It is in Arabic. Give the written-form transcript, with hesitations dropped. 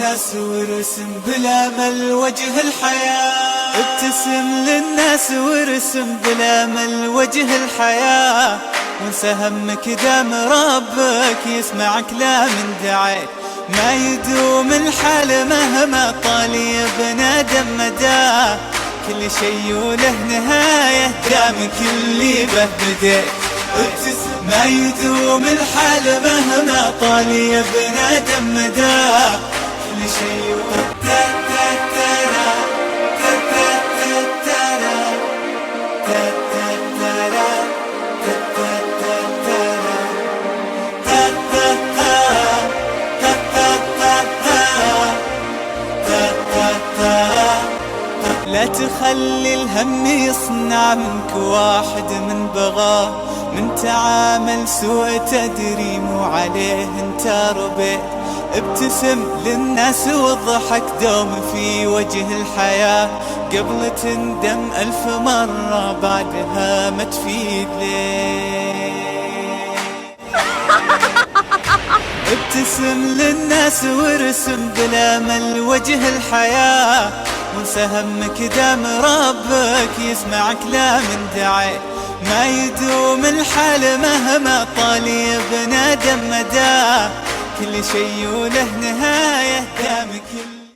للناس وارسم بالامل وجه الحياة. ابتسم للناس وارسم بالامل وجه الحياة، وانسى همك دام ربك يسمعك لا من دعيت. ما يدوم الحال مهما طال يا ادم مداه، كل شي وله نهاية دام كل به بديت. ما يدوم الحال مهما طال يا ادم مداه، كل شي لا تخلي الهم يصنع منك واحد من بغاه، من تعامل سوء تدري مو عليه انت ربيت. ابتسم للناس والضحك دوم في وجه الحياة، قبل تندم 1000 مرة بعدها ما تفيد ليه. ابتسم للناس وارسم بالامل وجه الحياة، وانسى همك دام ربك يسمعك لا من دعيت. ما يدوم الحال مهما طال يا ادم مداه، كل شي وله نهاية دام كل